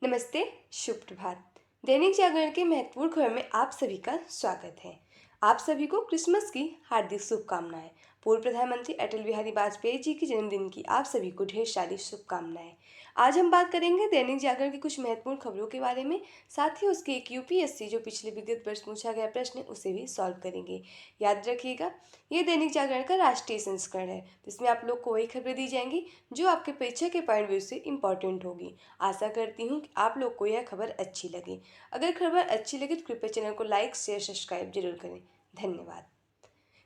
नमस्ते, शुभ प्रभात। दैनिक जागरण के महत्वपूर्ण खबर में आप सभी का स्वागत है। आप सभी को क्रिसमस की हार्दिक शुभकामनाएं। पूर्व प्रधानमंत्री अटल बिहारी वाजपेयी जी के जन्मदिन की आप सभी को ढेर सारी शुभकामनाएं। आज हम बात करेंगे दैनिक जागरण की कुछ महत्वपूर्ण खबरों के बारे में, साथ ही उसके एक यूपीएससी जो पिछले विगत वर्ष पूछा गया प्रश्न है उसे भी सॉल्व करेंगे। याद रखिएगा, ये दैनिक जागरण का राष्ट्रीय संस्करण है, जिसमें आप लोग को वही खबरें दी जाएंगी जो आपके परीक्षा के पॉइंट व्यू से इंपॉर्टेंट होगी। आशा करती हूँ कि आप लोग को यह खबर अच्छी लगे। अगर खबर अच्छी लगे तो कृपया चैनल को लाइक शेयर सब्सक्राइब जरूर करें। धन्यवाद।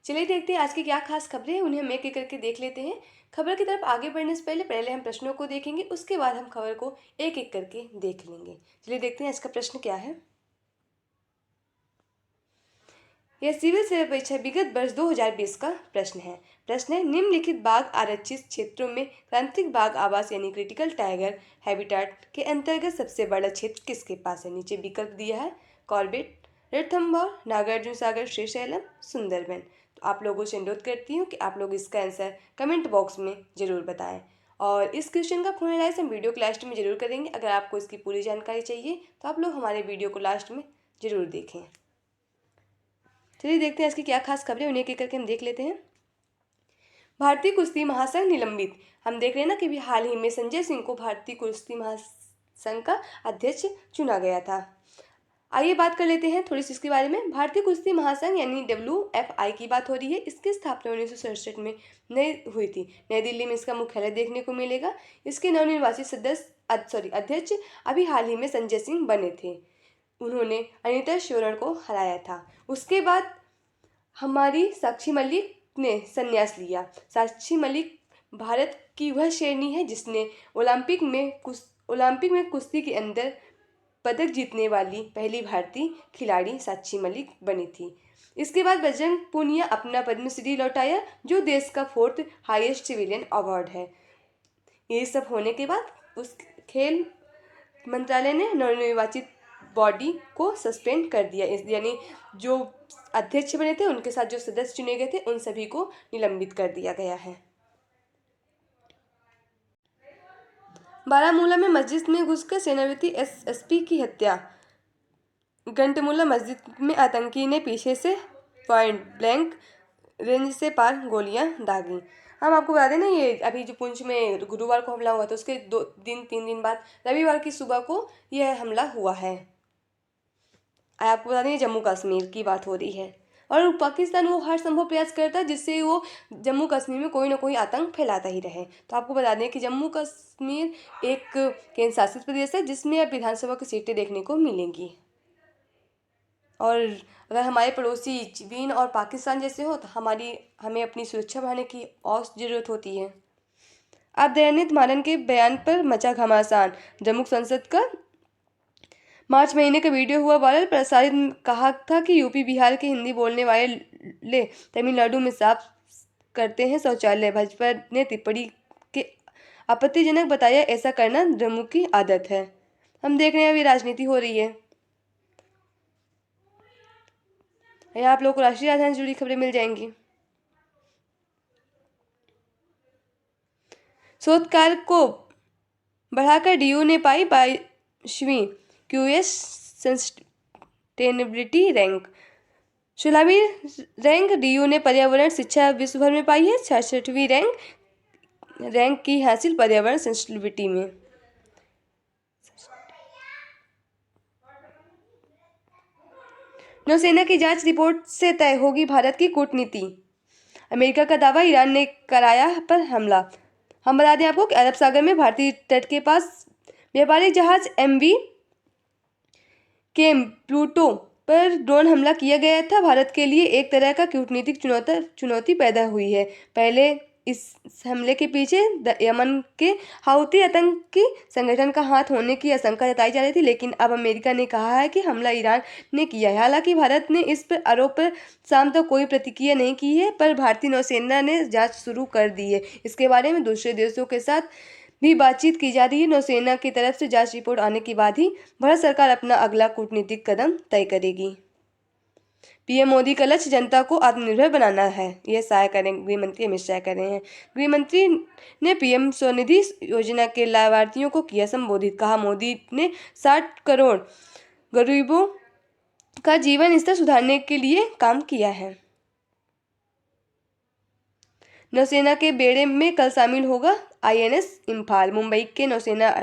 चलिए देखते हैं आज की क्या खास खबरें हैं, उन्हें हम एक एक करके देख लेते हैं। खबर की तरफ आगे बढ़ने से पहले हम प्रश्नों को देखेंगे, उसके बाद हम खबर को एक एक करके देख लेंगे। चलिए देखते हैं आज का प्रश्न क्या है। यह सिविल सेवा परीक्षा विगत वर्ष 2020 का प्रश्न है। प्रश्न है, निम्नलिखित बाघ आरक्षित क्षेत्रों में क्रांतिक बाघ आवास यानी क्रिटिकल टाइगर हैबिटाट के अंतर्गत सबसे बड़ा क्षेत्र किसके पास है। नीचे विकल्प दिया है, कॉर्बेट, रणथंभौर, नागार्जुन सागर, श्रीशैलम, सुंदरबन। तो आप लोगों से अनुरोध करती हूँ कि आप लोग इसका आंसर कमेंट बॉक्स में जरूर बताएं। और इस क्वेश्चन का पूर्ण एनालाइज हम वीडियो के लास्ट में जरूर करेंगे। अगर आपको इसकी पूरी जानकारी चाहिए तो आप लोग हमारे वीडियो को लास्ट में जरूर देखें। चलिए देखते हैं इसकी क्या खास खबरें, उन्हें एक करके हम देख लेते हैं। भारतीय कुश्ती महासंघ निलंबित। हम देख रहे हैं ना कि भी हाल ही में संजय सिंह को भारतीय कुश्ती महासंघ का अध्यक्ष चुना गया था। आइए बात कर लेते हैं थोड़ी सी इसके बारे में। भारतीय कुश्ती महासंघ यानी WFI की बात हो रही है। इसकी स्थापना 1967 में नई हुई थी। नई दिल्ली में इसका मुख्यालय देखने को मिलेगा। इसके नवनिर्वाचित अध्यक्ष अभी हाल ही में संजय सिंह बने थे। उन्होंने अनीता शोरण को हराया था। उसके बाद हमारी साक्षी मलिक ने संन्यास लिया। साक्षी मलिक भारत की वह शेरनी है जिसने ओलंपिक में कुश्ती के अंदर पदक जीतने वाली पहली भारतीय खिलाड़ी साक्षी मलिक बनी थी। इसके बाद बजरंग पूनिया अपना पद्मश्री लौटाया, जो देश का 4th हाईएस्ट सिविलियन अवार्ड है। ये सब होने के बाद उस खेल मंत्रालय ने नवनिर्वाचित बॉडी को सस्पेंड कर दिया। यानी जो अध्यक्ष बने थे उनके साथ जो सदस्य चुने गए थे उन सभी को निलंबित कर दिया गया है। बारामूला में मस्जिद में घुसकर सेनापति एसएसपी की हत्या। गंटमुला मस्जिद में आतंकी ने पीछे से पॉइंट ब्लैंक रेंज से पार गोलियां दागी। हम आपको बता दें ना, ये अभी जो पुंछ में गुरुवार को हमला हुआ था उसके 3 दिन बाद रविवार की सुबह को यह हमला हुआ है। आपको बता दें जम्मू कश्मीर की बात हो रही है और पाकिस्तान वो हर संभव प्रयास करता है जिससे वो जम्मू कश्मीर में कोई ना कोई आतंक फैलाता ही रहे। तो आपको बता दें कि जम्मू कश्मीर एक केंद्र शासित प्रदेश है जिसमें अब विधानसभा की सीटें देखने को मिलेंगी। और अगर हमारे पड़ोसी चीन और पाकिस्तान जैसे हो तो हमें अपनी सुरक्षा बढ़ाने की और ज़रूरत होती है। अब दयानिधि मारन के बयान पर मचा घमासान। जम्मू संसद का मार्च महीने का वीडियो हुआ वायरल। प्रसारित कहा था कि यूपी बिहार के हिंदी बोलने वाले तमिलनाडु में साफ करते हैं शौचालय। भाजपा ने टिप्पणी के आपत्तिजनक बताया, ऐसा करना जम्मू की आदत है। हम देख रहे हैं अभी राजनीति हो रही है। यहाँ आप लोगों को राष्ट्रीय राजधानी से जुड़ी खबरें मिल जाएंगी। शोध कार्य को बढ़ाकर डीयू ने पाई 22वीं क्यूएस सस्टेनेबिलिटी रैंक। 16वीं रैंक डीयू ने पर्यावरण शिक्षा विश्व भर में पाई है। 66वीं रैंक की हासिल पर्यावरण सस्टेनेबिलिटी में। नौसेना की जांच रिपोर्ट से तय होगी भारत की कूटनीति। अमेरिका का दावा, ईरान ने कराया पर हमला। हम बता दें आपको कि अरब सागर में भारतीय तट के पास व्यापारिक जहाज MV केम प्लूटो पर ड्रोन हमला किया गया था। भारत के लिए एक तरह का कूटनीतिक चुनौती पैदा हुई है। पहले इस हमले के पीछे यमन के हाउती आतंकी संगठन का हाथ होने की आशंका जताई जा रही थी, लेकिन अब अमेरिका ने कहा है कि हमला ईरान ने किया है। हालांकि भारत ने इस पर आरोप पर शाम तक कोई प्रतिक्रिया नहीं की है, पर भारतीय नौसेना ने जांच शुरू कर दी है। इसके बारे में दूसरे देशों के साथ भी बातचीत की जा रही है। नौसेना की तरफ से जांच रिपोर्ट आने के बाद ही भारत सरकार अपना अगला कूटनीतिक कदम तय करेगी। पीएम मोदी का लक्ष्य जनता को आत्मनिर्भर बनाना है, यह गृह मंत्री अमित शाह कर रहे हैं। गृह मंत्री ने पीएम स्वनिधि योजना के लाभार्थियों को किया संबोधित। कहा, मोदी ने 60 करोड़ गरीबों का जीवन स्तर सुधारने के लिए काम किया है। नौसेना के बेड़े में कल शामिल होगा आईएनएस इम्फाल। मुंबई के नौसेना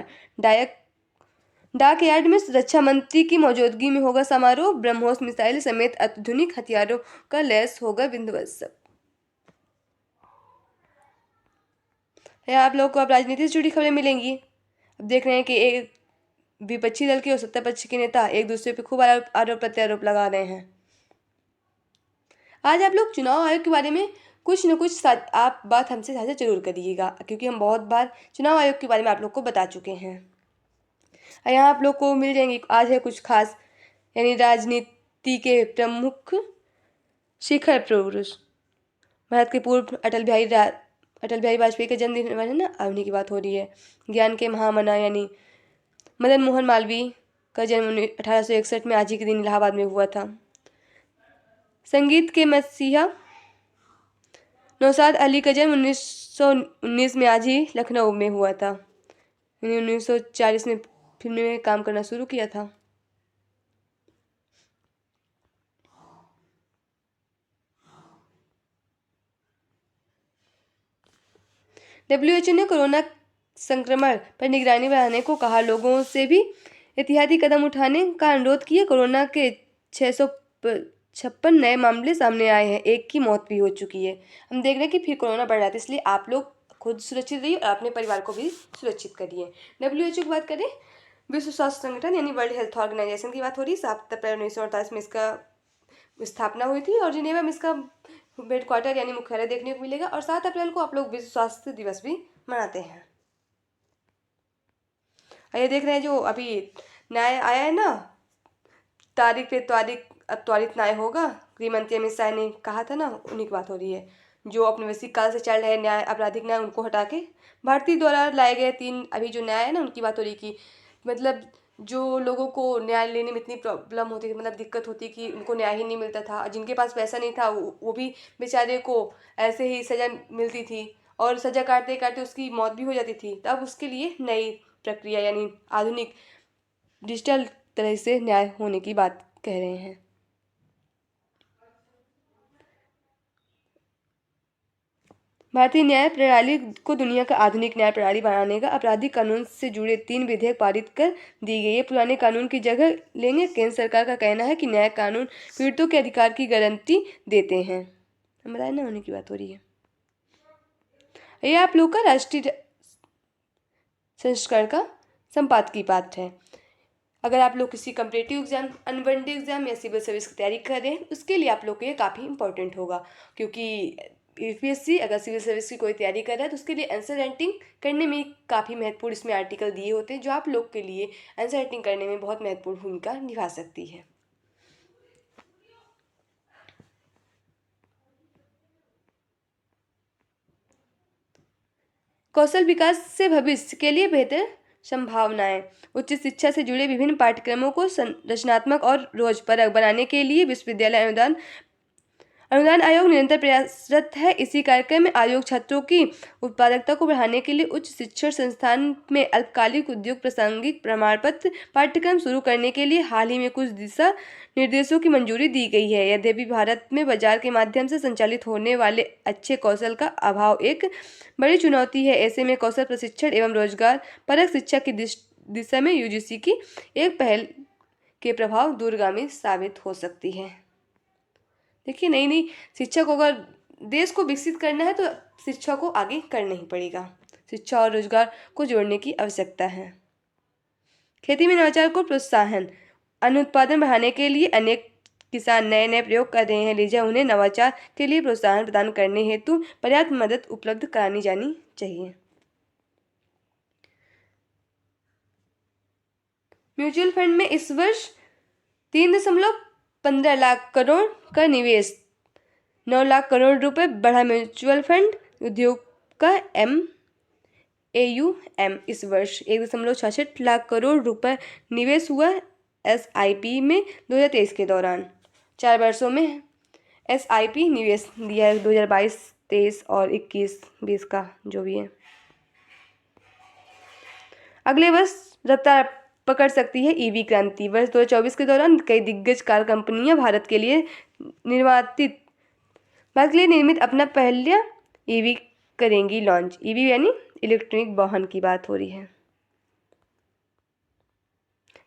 डाक यार्ड में रक्षा मंत्री की मौजूदगी में होगा समारोह। ब्रह्मोस मिसाइल समेत अत्याधुनिक हथियारों का लैस होगा विध्वंसक। यहाँ आप लोग को अब राजनीति से जुड़ी खबरें मिलेंगी। अब देख रहे हैं कि एक विपक्षी दल के और सत्ता पक्ष के नेता एक दूसरे पर खूब आरोप प्रत्यारोप लगा रहे हैं। आज आप लोग चुनाव आयोग के बारे में कुछ न कुछ आप बात हमसे साझा जरूर करिएगा, क्योंकि हम बहुत बार चुनाव आयोग के बारे में आप लोग को बता चुके हैं। यहाँ आप लोग को मिल जाएंगी आज है कुछ खास, यानी राजनीति के प्रमुख शिखर पुरुष। भारत के पूर्व अटल बिहारी वाजपेयी का जन्मदिन है ना, उन्हीं की बात हो रही है। ज्ञान के महामना यानी मदन मोहन मालवीय का जन्म 1861 में आज ही के दिन इलाहाबाद में हुआ था। संगीत के मसीहा नौशाद अली का जन्म 1919 में आज ही लखनऊ में हुआ था। 1940 में फिल्म में काम करना शुरू किया था। WHO ने कोरोना संक्रमण पर निगरानी बढ़ाने को कहा, लोगों से भी एहतियाती कदम उठाने का अनुरोध किया। कोरोना के 656 नए मामले सामने आए हैं, एक की मौत भी हो चुकी है। हम देख रहे हैं कि फिर कोरोना बढ़ रहा है, इसलिए आप लोग खुद सुरक्षित रहिए और अपने परिवार को भी सुरक्षित करिए। WHO की बात करें, विश्व स्वास्थ्य संगठन यानी वर्ल्ड हेल्थ ऑर्गेनाइजेशन की बात हो रही है। 7 अप्रैल 1948 में इसका स्थापना हुई थी और जिनेवा में इसका हेडक्वार्टर यानी मुख्यालय देखने को मिलेगा। और 7 अप्रैल को आप लोग विश्व स्वास्थ्य दिवस भी मनाते हैं। ये देख रहे हैं जो अभी न्याय आया है ना, तारीख पे अब त्वरित न्याय होगा। गृह मंत्री अमित शाह ने कहा था ना, उन्हीं की बात हो रही है। जो औपनिवेशिक काल से चल रहे न्याय, आपराधिक न्याय, उनको हटा के भारतीय द्वारा लाए गए 3 अभी जो न्याय है ना, उनकी बात हो रही कि मतलब जो लोगों को न्याय लेने में इतनी प्रॉब्लम होती थी, मतलब दिक्कत होती कि उनको न्याय ही नहीं मिलता था। जिनके पास पैसा नहीं था वो भी बेचारे को ऐसे ही सज़ा मिलती थी और सज़ा काटते काटते उसकी मौत भी हो जाती थी। तब उसके लिए नई प्रक्रिया यानी आधुनिक डिजिटल तरह से न्याय होने की बात कह रहे हैं। भारतीय न्याय प्रणाली को दुनिया का आधुनिक न्याय प्रणाली बनाने का आपराधिक कानून से जुड़े 3 विधेयक पारित कर दी गई है। पुराने कानून की जगह लेंगे। केंद्र सरकार का कहना है कि नया कानून पीड़ितों के अधिकार की गारंटी देते हैं। हम बताए ना, होने की बात हो रही है। ये आप लोग का राष्ट्रीय संस्करण का संपादकीय पाठ है। अगर आप लोग किसी कम्पिटिटिव एग्जाम, अनबंडेड एग्जाम या सिविल सर्विस की तैयारी कर रहे हैं, उसके लिए आप लोग को ये काफ़ी इंपॉर्टेंट होगा। क्योंकि यूपीएससी अगर सिविल सर्विस की कोई तैयारी कर रहा है तो उसके लिए आंसर राइटिंग करने में काफ़ी महत्वपूर्ण इसमें आर्टिकल दिए होते हैं, जो आप लोग के लिए आंसर राइटिंग करने में बहुत महत्वपूर्ण भूमिका निभा सकती है। कौशल विकास से भविष्य के लिए बेहतर संभावनाएं। उच्च शिक्षा से जुड़े विभिन्न पाठ्यक्रमों को रचनात्मक और रोजपरक बनाने के लिए विश्वविद्यालय अनुदान आयोग निरंतर प्रयासरत है। इसी कार्यक्रम में आयोग छात्रों की उत्पादकता को बढ़ाने के लिए उच्च शिक्षण संस्थान में अल्पकालिक उद्योग प्रासंगिक प्रमाणपत्र पाठ्यक्रम शुरू करने के लिए हाल ही में कुछ दिशा निर्देशों की मंजूरी दी गई है। यद्यपि भारत में बाजार के माध्यम से संचालित होने वाले अच्छे कौशल का अभाव एक बड़ी चुनौती है। ऐसे में कौशल प्रशिक्षण एवं रोजगार परक शिक्षा की दिशा में यूजीसी की एक पहल के प्रभाव दूरगामी साबित हो सकती है। देखिए, नई शिक्षा को अगर देश को विकसित करना है तो शिक्षा को आगे करना ही पड़ेगा। शिक्षा और रोजगार को जोड़ने की आवश्यकता है। खेती में नवाचार को प्रोत्साहन, अन्न उत्पादन बढ़ाने के लिए अनेक किसान नए नए प्रयोग कर रहे हैं। लिहाजा उन्हें नवाचार के लिए प्रोत्साहन प्रदान करने हेतु पर्याप्त मदद उपलब्ध करानी जानी चाहिए। म्यूचुअल फंड में इस वर्ष 3.15 लाख करोड़ का निवेश, 9 लाख करोड़ रुपए बढ़ा म्यूचुअल फंड उद्योग का AUM। इस वर्ष 1.66 लाख करोड़ रुपए निवेश हुआ SIP में 2023 के दौरान। 4 वर्षों में SIP निवेश दिया है 2022-23 और 21-20 का जो भी है। अगले वर्ष रफ्तार पकड़ सकती है ईवी क्रांति। वर्ष 2024 के दौरान कई दिग्गज कार कंपनियां भारत के लिए निर्मित अपना पहला ईवी करेंगी लॉन्च। ईवी यानी इलेक्ट्रॉनिक वाहन की बात हो रही है।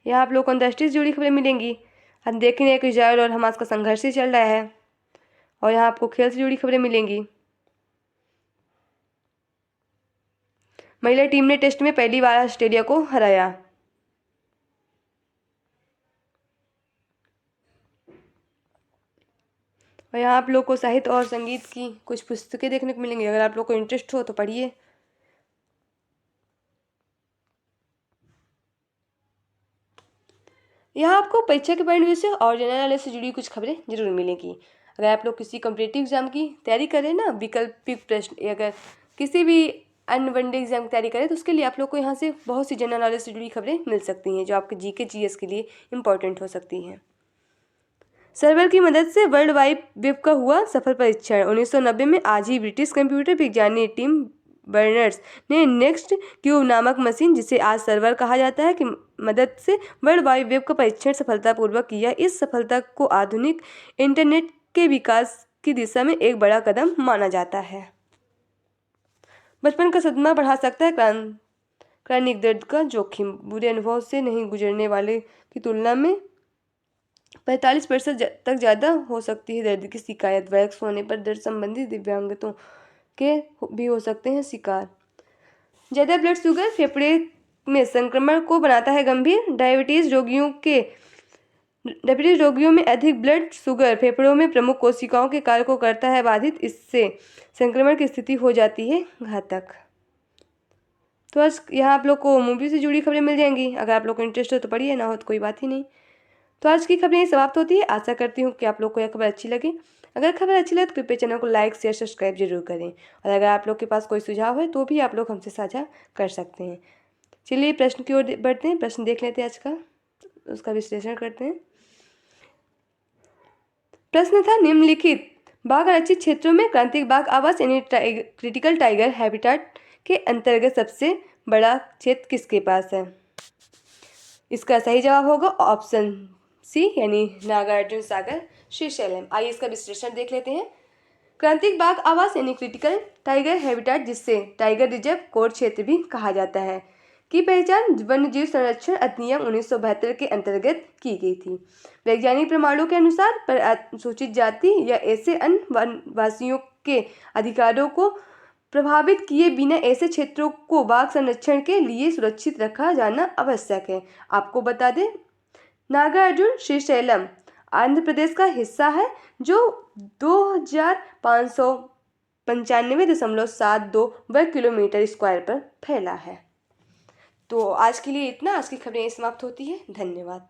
यहाँ आप लोग को अंतर्राष्ट्रीय से जुड़ी खबरें मिलेंगी। हम देख रहे हैं कि इजरायल और हमास का संघर्ष ही चल रहा है। और यहाँ आपको खेल से जुड़ी खबरें मिलेंगी। महिला टीम ने टेस्ट में पहली बार ऑस्ट्रेलिया को हराया। और यहाँ आप लोग को साहित्य और संगीत की कुछ पुस्तकें देखने को मिलेंगी। अगर आप लोग को इंटरेस्ट हो तो पढ़िए। यहाँ आपको परीक्षा के पॉइंट व्यू से और जनरल नॉलेज से जुड़ी कुछ खबरें जरूर मिलेंगी। अगर आप लोग किसी कॉम्पिटिटिव एग्जाम की तैयारी करें ना, वैकल्पिक प्रश्न, अगर किसी भी अन्य वनडे एग्जाम की तैयारी करें तो उसके लिए आप लोग को यहाँ से बहुत सी जनरल नॉलेज से जुड़ी खबरें मिल सकती हैं जो आपके जीके जीएस के लिए इंपॉर्टेंट हो सकती हैं। सर्वर की मदद से वर्ल्ड वाइड वेब का हुआ सफल परीक्षण। 1990 में आज ही ब्रिटिश कंप्यूटर विज्ञानी टिम बर्नर्स ने नेक्स्ट क्यूब नामक मशीन, जिसे आज सर्वर कहा जाता है, की मदद से वर्ल्ड वाइड वेब का परीक्षण सफलतापूर्वक किया। इस सफलता को आधुनिक इंटरनेट के विकास की दिशा में एक बड़ा कदम माना जाता है। बचपन का सदमा बढ़ा सकता है क्रॉनिक दर्द का जोखिम। बुरे अनुभव से नहीं गुजरने वाले की तुलना में 45% तक ज़्यादा हो सकती है दर्द की शिकायत। वयस्क होने पर दर्द संबंधी दिव्यांगतों के भी हो सकते हैं शिकार। ज़्यादा ब्लड शुगर फेफड़े में संक्रमण को बनाता है गंभीर। डायबिटीज रोगियों में अधिक ब्लड शुगर फेफड़ों में प्रमुख कोशिकाओं के कार्य को करता है बाधित। इससे संक्रमण की स्थिति हो जाती है घातक। तो आज यहाँ आप लोग को मूवी से जुड़ी खबरें मिल जाएंगी। अगर आप लोग को इंटरेस्ट हो तो पढ़िए, ना हो तो कोई बात ही नहीं। तो आज की खबरें समाप्त होती है। आशा करती हूँ कि आप लोग को यह खबर अच्छी लगे। अगर खबर अच्छी लगे तो कृपया चैनल को लाइक शेयर सब्सक्राइब जरूर करें। और अगर आप लोग के पास कोई सुझाव है तो भी आप लोग हमसे साझा कर सकते हैं। चलिए प्रश्न की ओर बढ़ते हैं। प्रश्न देख लेते हैं आज का, उसका विश्लेषण करते हैं। प्रश्न था, निम्नलिखित बाघ आरक्षित क्षेत्रों में क्रांतिक बाघ आवास यानी क्रिटिकल टाइगर हैबिटेट के अंतर्गत सबसे बड़ा क्षेत्र किसके पास है? इसका सही जवाब होगा ऑप्शन सी यानी नागार्जुन सागर श्रीशैलम। आइए इसका विश्लेषण देख लेते हैं। क्रांतिक बाघ आवास यानी क्रिटिकल टाइगर हैबिटेट, जिससे टाइगर रिजर्व कोर क्षेत्र भी कहा जाता है, की पहचान वन्यजीव संरक्षण अधिनियम 1972 के अंतर्गत की गई थी। वैज्ञानिक प्रमाणों के अनुसार अनुसूचित जाति या ऐसे अन्य वनवासियों के अधिकारों को प्रभावित किए बिना ऐसे क्षेत्रों को बाघ संरक्षण के लिए सुरक्षित रखा जाना आवश्यक है। आपको बता दें, नागार्जुन श्रीशैलम आंध्र प्रदेश का हिस्सा है जो 2595.72 वर्ग किलोमीटर स्क्वायर पर फैला है। तो आज के लिए इतना। आज की खबरें समाप्त होती है। धन्यवाद।